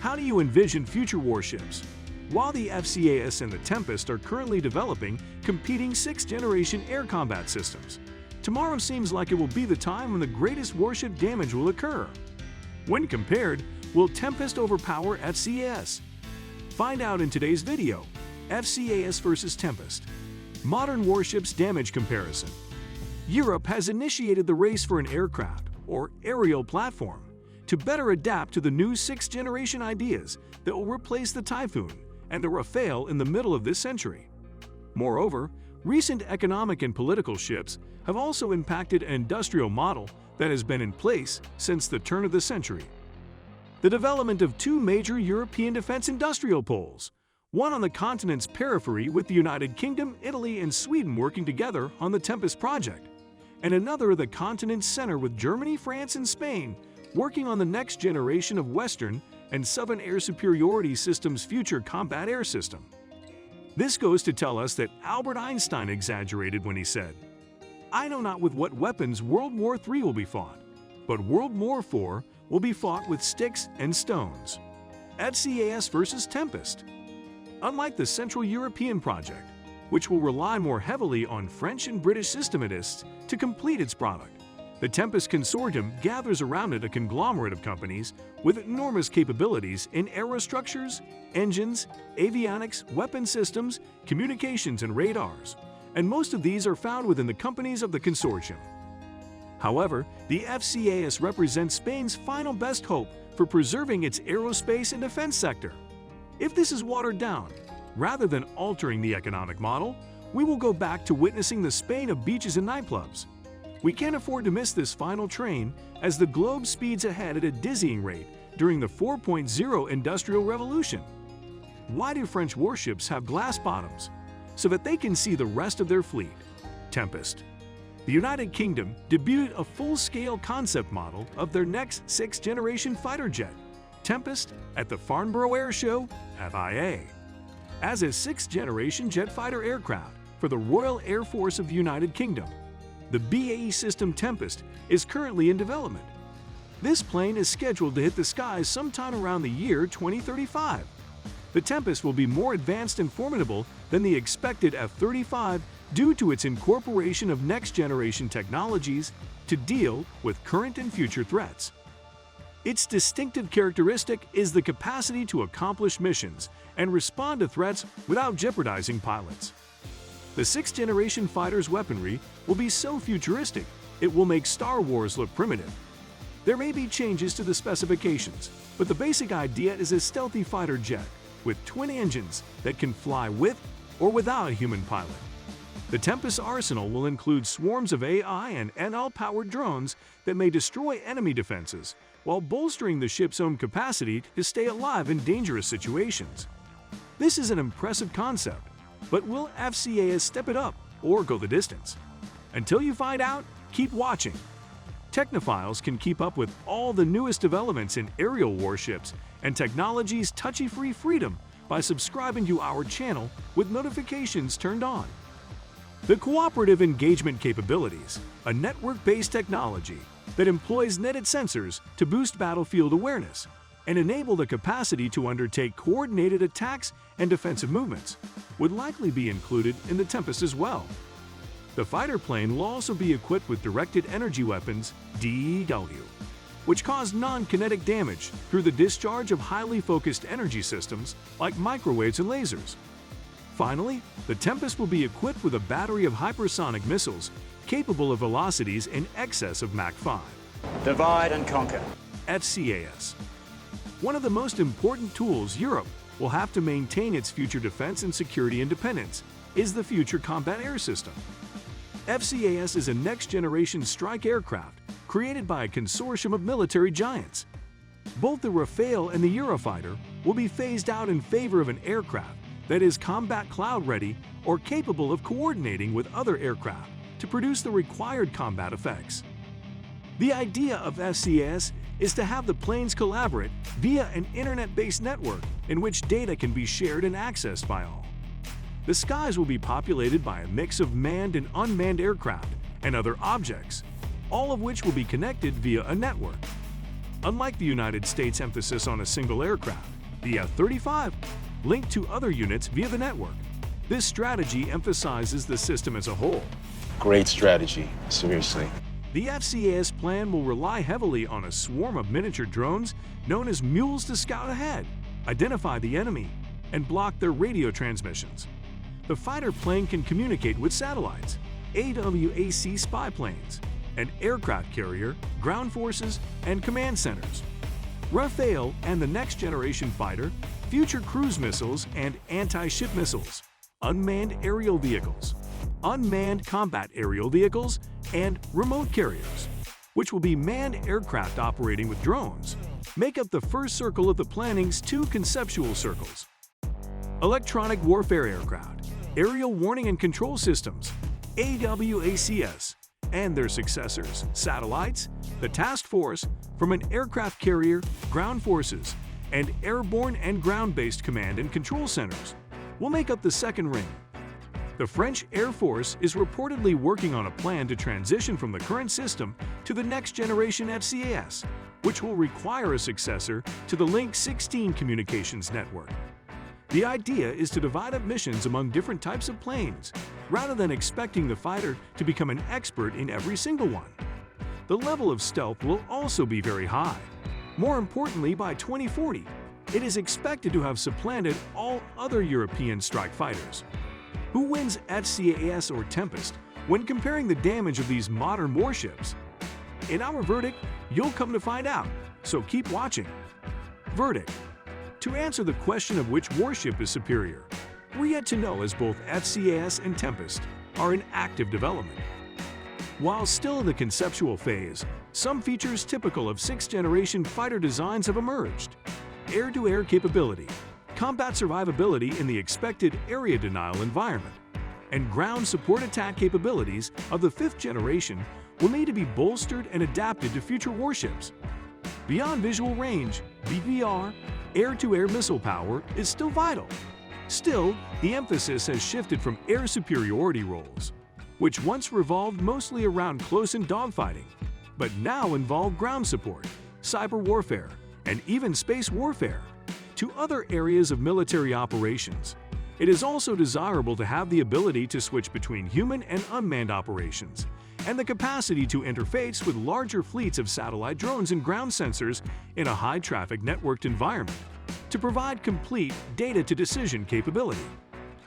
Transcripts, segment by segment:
How do you envision future warships? While the FCAS and the Tempest are currently developing competing 6th-generation air combat systems, tomorrow seems like it will be the time when the greatest warship damage will occur. When compared, will Tempest overpower FCAS? Find out in today's video. FCAS versus Tempest. Modern Warships Damage Comparison. Europe has initiated the race for an aircraft, or aerial platform, to better adapt to the new 6th-generation ideas that will replace the Typhoon and the Rafale in the middle of this century. Moreover, recent economic and political shifts have also impacted an industrial model that has been in place since the turn of the century. The development of two major European defense industrial poles, one on the continent's periphery with the United Kingdom, Italy, and Sweden working together on the Tempest project, and another at the continent's center with Germany, France, and Spain working on the next generation of Western and Southern air superiority systems' future combat air system. This goes to tell us that Albert Einstein exaggerated when he said, "I know not with what weapons World War III will be fought, but World War IV will be fought with sticks and stones." FCAS versus Tempest. Unlike the Central European project, which will rely more heavily on French and British systematists to complete its product, the Tempest Consortium gathers around it a conglomerate of companies with enormous capabilities in aerostructures, engines, avionics, weapon systems, communications, and radars, and most of these are found within the companies of the consortium. However, the FCAS represents Spain's final best hope for preserving its aerospace and defense sector. If this is watered down, rather than altering the economic model, we will go back to witnessing the Spain of beaches and nightclubs. We can't afford to miss this final train as the globe speeds ahead at a dizzying rate during the 4.0 Industrial Revolution. Why do French warships have glass bottoms? So that they can see the rest of their fleet. Tempest. The United Kingdom debuted a full-scale concept model of their next 6th-generation fighter jet, Tempest, at the Farnborough Air Show, FIA. As a 6th-generation jet fighter aircraft for the Royal Air Force of the United Kingdom, the BAE system Tempest is currently in development. This plane is scheduled to hit the skies sometime around the year 2035. The Tempest will be more advanced and formidable than the expected F-35 due to its incorporation of next-generation technologies to deal with current and future threats. Its distinctive characteristic is the capacity to accomplish missions and respond to threats without jeopardizing pilots. The 6th-generation fighter's weaponry will be so futuristic, it will make Star Wars look primitive. There may be changes to the specifications, but the basic idea is a stealthy fighter jet with twin engines that can fly with or without a human pilot. The Tempest arsenal will include swarms of AI and NL-powered drones that may destroy enemy defenses while bolstering the ship's own capacity to stay alive in dangerous situations. This is an impressive concept, but will FCAS step it up or go the distance? Until you find out, keep watching. Technophiles can keep up with all the newest developments in aerial warships and technology's touchy-free freedom by subscribing to our channel with notifications turned on. The Cooperative Engagement Capabilities, a network-based technology that employs netted sensors to boost battlefield awareness and enable the capacity to undertake coordinated attacks and defensive movements, would likely be included in the Tempest as well. The fighter plane will also be equipped with directed energy weapons (DEW), which cause non-kinetic damage through the discharge of highly focused energy systems like microwaves and lasers. Finally, the Tempest will be equipped with a battery of hypersonic missiles capable of velocities in excess of Mach 5. Divide and conquer. FCAS. One of the most important tools Europe will have to maintain its future defense and security independence is the Future Combat Air System. FCAS is a next-generation strike aircraft created by a consortium of military giants. Both the Rafale and the Eurofighter will be phased out in favor of an aircraft that is combat cloud-ready or capable of coordinating with other aircraft to produce the required combat effects. The idea of FCAS is to have the planes collaborate via an internet-based network in which data can be shared and accessed by all. The skies will be populated by a mix of manned and unmanned aircraft and other objects, all of which will be connected via a network. Unlike the United States' emphasis on a single aircraft, the F-35 linked to other units via the network. This strategy emphasizes the system as a whole. Great strategy, seriously. The FCAS plan will rely heavily on a swarm of miniature drones known as mules to scout ahead, identify the enemy, and block their radio transmissions. The fighter plane can communicate with satellites, AWAC spy planes, an aircraft carrier, ground forces, and command centers. Rafale and the next-generation fighter, future cruise missiles and anti-ship missiles, unmanned aerial vehicles, unmanned combat aerial vehicles, and remote carriers, which will be manned aircraft operating with drones, make up the first circle of the planning's two conceptual circles. Electronic warfare aircraft, aerial warning and control systems, AWACS, and their successors, satellites, the task force from an aircraft carrier, ground forces, and airborne and ground-based command and control centers will make up the second ring. The French Air Force is reportedly working on a plan to transition from the current system to the next-generation FCAS, which will require a successor to the Link 16 communications network. The idea is to divide up missions among different types of planes, rather than expecting the fighter to become an expert in every single one. The level of stealth will also be very high. More importantly, by 2040, it is expected to have supplanted all other European strike fighters. Who wins FCAS or Tempest when comparing the damage of these modern warships? In our verdict, you'll come to find out, so keep watching. Verdict: to answer the question of which warship is superior, we're yet to know, as both FCAS and Tempest are in active development. While still in the conceptual phase, some features typical of sixth-generation fighter designs have emerged. Air-to-air capability, combat survivability in the expected area denial environment, and ground support attack capabilities of the fifth generation will need to be bolstered and adapted to future warships. Beyond visual range, BVR, air-to-air missile power is still vital. Still, the emphasis has shifted from air superiority roles, which once revolved mostly around close-in dogfighting, but now involve ground support, cyber warfare, and even space warfare, to other areas of military operations. It is also desirable to have the ability to switch between human and unmanned operations, and the capacity to interface with larger fleets of satellite drones and ground sensors in a high-traffic networked environment to provide complete data-to-decision capability.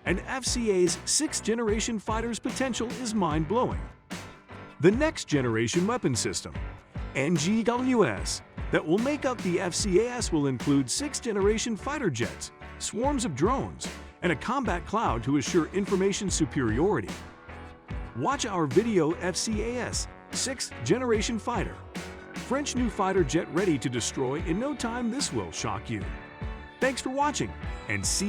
And FCA's sixth-generation fighter's potential is mind-blowing. The next-generation weapon system, NGWS, that will make up the FCAS will include sixth-generation fighter jets, swarms of drones, and a combat cloud to assure information superiority. Watch our video FCAS, sixth-generation fighter. French new fighter jet ready to destroy in no time. This will shock you. Thanks for watching, and see